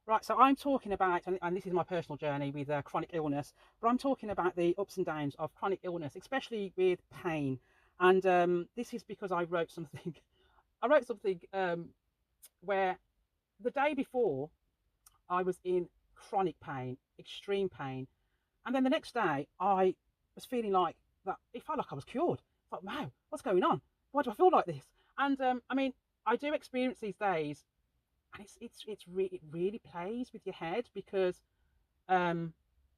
Right, so I'm talking about, and this is my personal journey with chronic illness, but I'm talking about the ups and downs of chronic illness, especially with pain. And this is because I wrote something, I wrote something where the day before I was in chronic pain, extreme pain. And then the next day I was feeling like that, it felt like I was cured. It's like, wow, what's going on? Why do I feel like this? And I mean, I do experience these days, and it really plays with your head because um,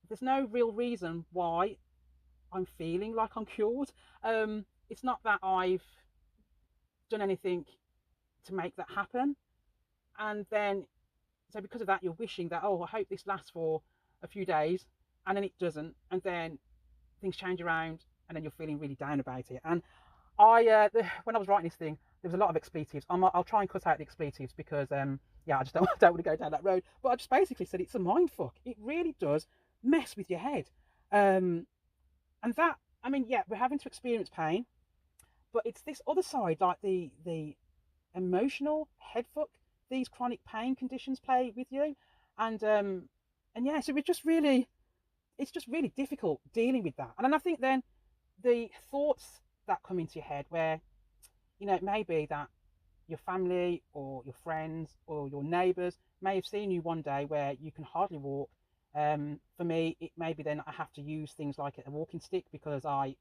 there's no real reason why I'm feeling like I'm cured. It's not that I've done anything to make that happen, and then so because of that, you're wishing that, oh, I hope this lasts for a few days, and then it doesn't, and then things change around, and then you're feeling really down about it. And when I was writing this thing, there was a lot of expletives. I'll try and cut out the expletives because yeah, I just don't, don't want to go down that road. But I just basically said it's a mind fuck. It really does mess with your head. Um, and that, I mean, yeah, we're having to experience pain, but it's this other side, like the emotional head fuck these chronic pain conditions play with you, and yeah, so it's just really difficult dealing with that. And then I think then the thoughts that come into your head where it may be that your family or your friends or your neighbours may have seen you one day where you can hardly walk. For me, it may be then I have to use things like a walking stick because I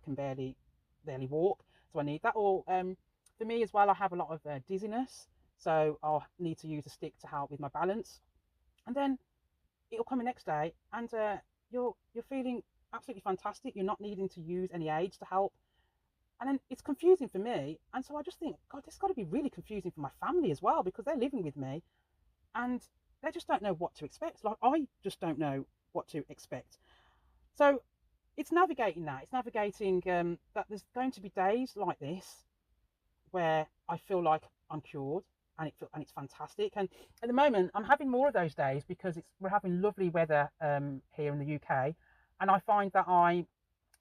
can barely walk, so I need that. Or for me as well, I have a lot of dizziness, so I'll need to use a stick to help with my balance. And then it'll come the next day, and you're feeling absolutely fantastic. You're not needing to use any aids to help, and then it's confusing for me. And so I just think, God, this has got to be really confusing for my family as well because they're living with me and they just don't know what to expect. Like, I just don't know what to expect. So it's navigating that. It's navigating that there's going to be days like this where I feel like I'm cured and it's fantastic. And at the moment, I'm having more of those days because we're having lovely weather here in the UK, and I find that I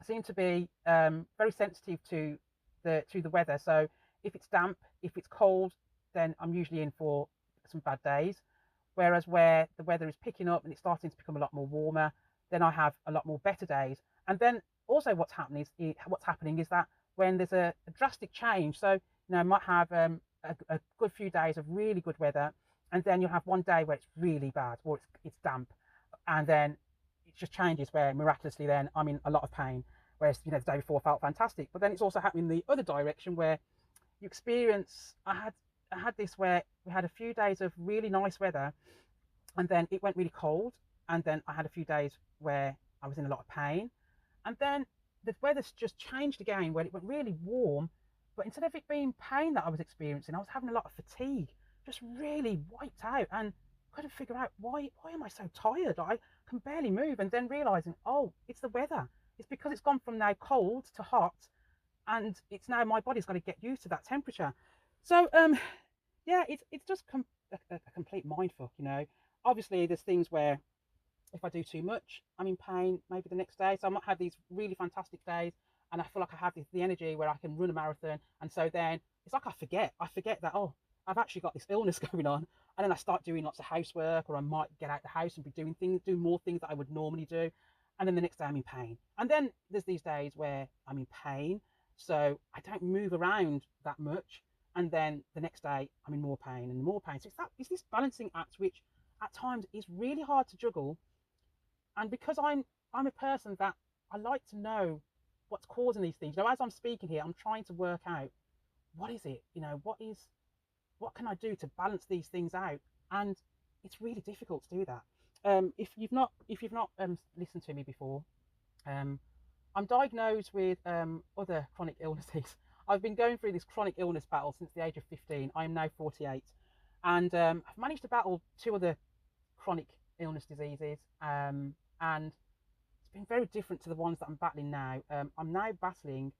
seem to be very sensitive to the weather. So if it's damp, if it's cold, then I'm usually in for some bad days. Whereas where the weather is picking up and it's starting to become a lot more warmer, then I have a lot more better days. And then also what's happening is that when there's a drastic change, so I might have a good few days of really good weather, and then you'll have one day where it's really bad or it's damp, and then it just changes where miraculously then I'm in a lot of pain. Whereas the day before felt fantastic, but then it's also happening the other direction where you experience. I had this where we had a few days of really nice weather, and then it went really cold, and then I had a few days where I was in a lot of pain, and then the weather's just changed again where it went really warm, but instead of it being pain that I was experiencing, I was having a lot of fatigue, just really wiped out, and couldn't figure out why am I so tired? I can barely move, and then realizing, oh, it's the weather. It's because it's gone from now cold to hot, and it's now my body's got to get used to that temperature. So yeah, it's just a complete mindfuck. Obviously, there's things where if I do too much, I'm in pain maybe the next day. So I might have these really fantastic days and I feel like I have the energy where I can run a marathon. And so then it's like I forget that, oh, I've actually got this illness going on. And then I start doing lots of housework, or I might get out the house and be do more things that I would normally do. And then the next day I'm in pain. And then there's these days where I'm in pain. So I don't move around that much. And then the next day I'm in more pain and more pain. So it's this balancing act which at times is really hard to juggle. And because I'm a person that I like to know what's causing these things. As I'm speaking here, I'm trying to work out what is it. What can I do to balance these things out? And it's really difficult to do that. If you've not listened to me before, um, I'm diagnosed with other chronic illnesses. I've been going through this chronic illness battle since the age of 15. I am now 48, and I've managed to battle two other chronic illness diseases, and it's been very different to the ones that I'm battling now. I'm now battling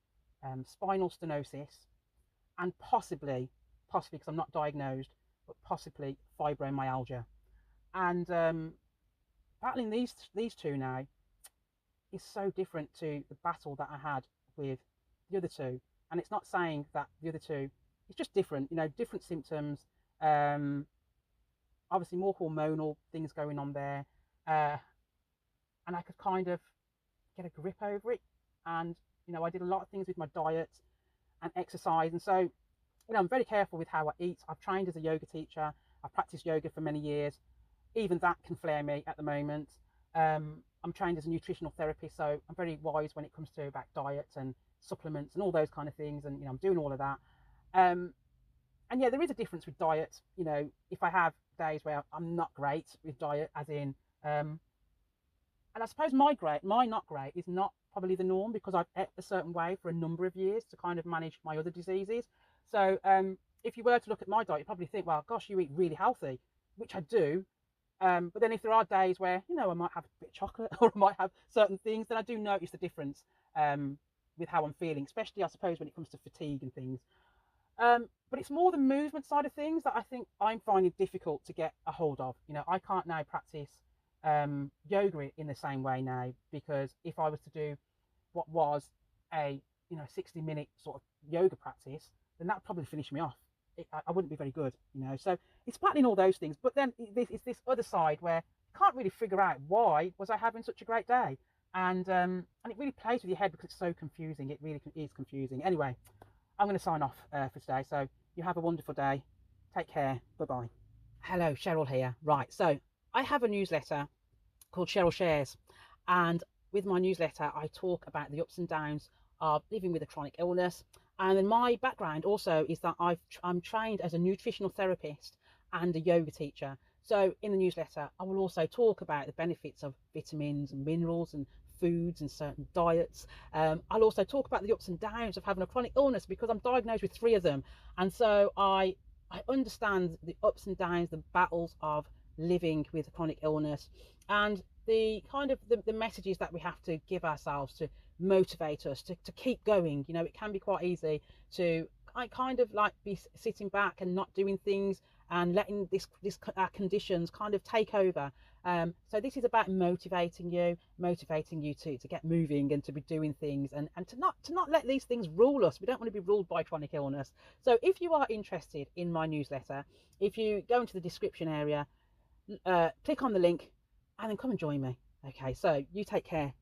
spinal stenosis and possibly because I'm not diagnosed, but possibly fibromyalgia. And battling these two now is so different to the battle that I had with the other two. And it's not saying that the other two, it's just different, different symptoms. Um, obviously more hormonal things going on there, uh, and I could kind of get a grip over it. And I did a lot of things with my diet and exercise, and so I'm very careful with how I eat. I've trained as a yoga teacher. I've practiced yoga for many years. Even that can flare me at the moment. I'm trained as a nutritional therapist, so I'm very wise when it comes to about diet and supplements and all those kind of things. And I'm doing all of that. Um, and yeah, there is a difference with diet. If I have days where I'm not great with diet, as in, and I suppose my not great is not probably the norm, because I've ate a certain way for a number of years to kind of manage my other diseases. So if you were to look at my diet, you'd probably think, well, gosh, you eat really healthy, which I do. But then if there are days where, I might have a bit of chocolate or I might have certain things, then I do notice the difference with how I'm feeling, especially, I suppose, when it comes to fatigue and things. But it's more the movement side of things that I think I'm finding difficult to get a hold of. I can't now practice yoga in the same way now, because if I was to do what was a 60-minute sort of yoga practice, then that would probably finish me off. I wouldn't be very good. So it's battling all those things. But then it's this other side where you can't really figure out, why was I having such a great day, and it really plays with your head because it's so confusing. It really is confusing. Anyway, I'm going to sign off for today. So you have a wonderful day. Take care. Bye bye. Hello, Cheryl here. Right, so I have a newsletter called Cheryl Shares, and with my newsletter I talk about the ups and downs of living with a chronic illness. And then my background also is that I'm trained as a nutritional therapist and a yoga teacher. So in the newsletter I will also talk about the benefits of vitamins and minerals and foods and certain diets. I'll also talk about the ups and downs of having a chronic illness, because I'm diagnosed with 3 of them, and so I understand the ups and downs, the battles of living with a chronic illness, and the kind of the messages that we have to give ourselves to motivate us to keep going. It can be quite easy to kind of like be sitting back and not doing things and letting our conditions kind of take over. So this is about motivating you to get moving and to be doing things, and to not let these things rule us. We don't want to be ruled by chronic illness. So if you are interested in my newsletter, if you go into the description area, click on the link and then come and join me. Okay, so you take care.